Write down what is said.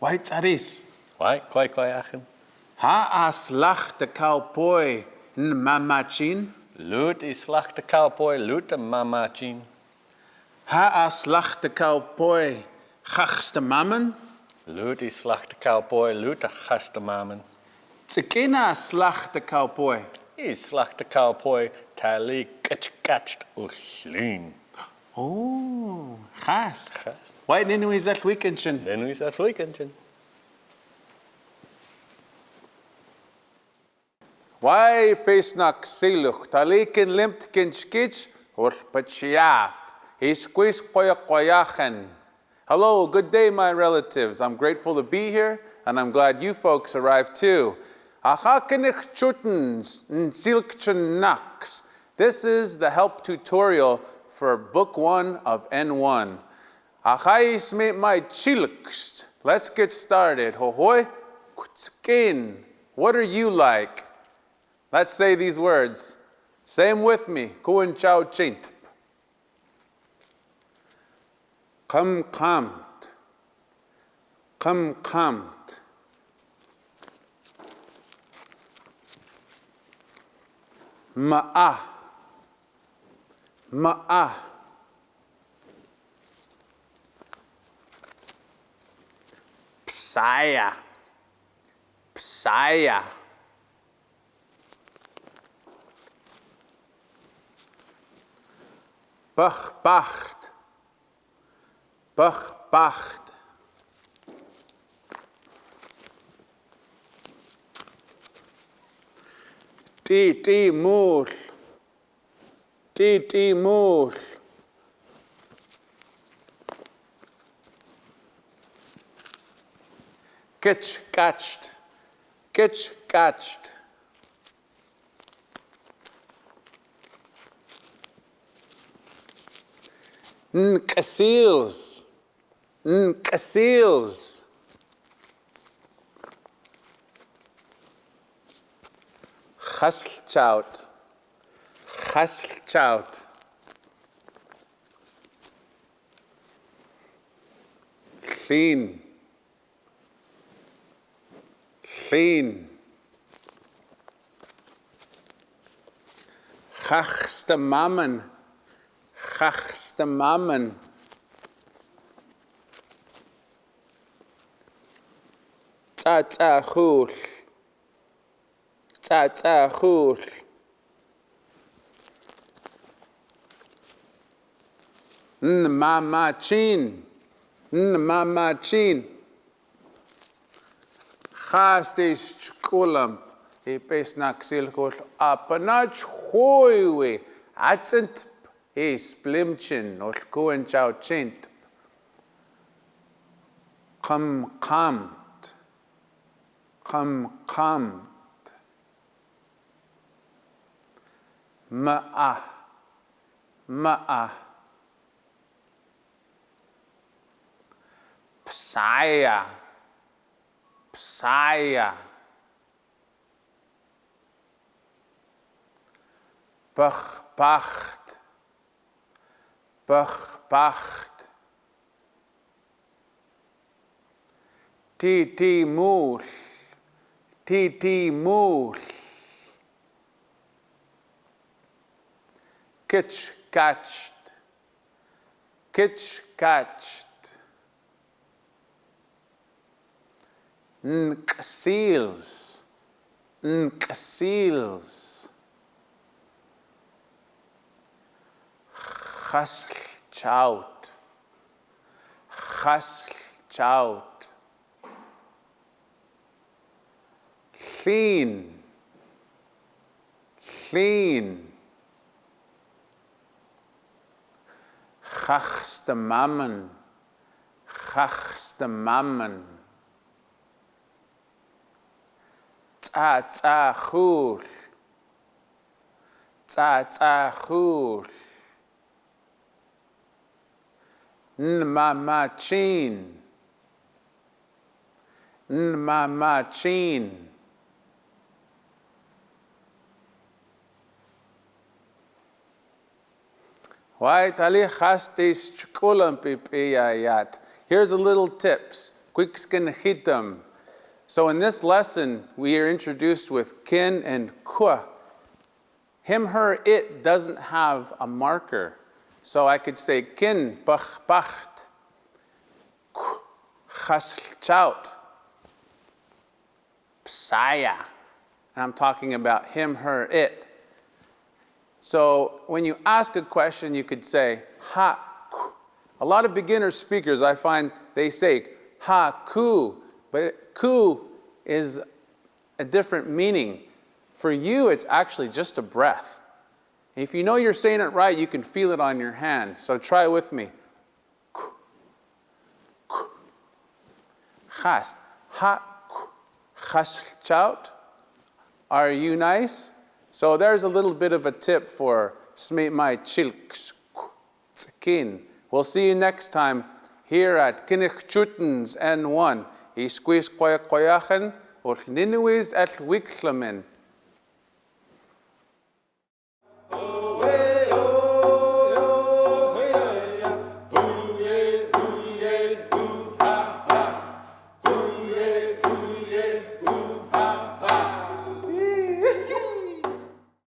Wait, Aris. Wai, kwai achin. Ha aslach de cowboy in mamachin. Loot is slag de cowboy, loot de mamachin. Ha aslach de cowboy chachs de mammen. Loot is slag de cowboy, loot de gaste mamen. Tsekena aslach de cowboy. Is slag de cowboy, tali kitschkatcht uslin. Oh, gas. Gast. Wait, nenu is that weekendchen. Den is dat weekendje. Why pesnak siluch talikin limt kinchkich or pachiap. Isquis koyachen. Hello, good day, my relatives. I'm grateful to be here, and I'm glad you folks arrived too. Knxcutens Nxcutens. This is the help tutorial for Book 1 of N1. Achais me my chilkst. Let's get started. Hohoi, kutskin. What are you like? Let's say these words. Say them with me. Kuan chow chint. Kamt. Kamt. Ma'ah. Ma'ah. Psaya. Psaya. Bachbacht. Bachbacht. Ti mool. Ti mool. Kitschkatcht. Kitschkatcht. Nkasils. Nkasils. Chaslchout. Chaslchout. Clean. Clean. Chachste mammen. Chachste mammen. Tzatzachul. Tzatzachul. Nmamachin. Nmamachin. Chastis chkulam. Ipesnak silkul apanach hoiwe. Atzent is blimchin. Olkuen chow chint. Kamt. Ma'ah. Ma'ah. Psaya. Psaya. Bachbacht. Bachbacht. Ti mool. Ti mool. Kitschkatcht. Kitschkatcht. Nkasils. Nkasils. Chaslchout. Chaslchout. Clean. Clean. Chachste mammen. Chachste mammen. Tzatzachul. Tzatzachul. Nmamachin. Nmamachin. Here's a little tips. Knxcutens. So in this lesson, we are introduced with kin and ku. Him, her, it doesn't have a marker. So I could say kin, bach, bacht, ku, chaut, psaya. And I'm talking about him, her, it. So when you ask a question, you could say ha, ku. A lot of beginner speakers, I find, they say ha, ku, but ku is a different meaning. For you, it's actually just a breath. If you know you're saying it right, you can feel it on your hand. So try it with me. Ku, ku. Chas, ha, ku, chas, chout. Are you nice? So there's a little bit of a tip for smeit my chilks, kin. We'll see you next time here at KNSCUTENS N1. I squeeze koyachen or ninuis at wiklamen.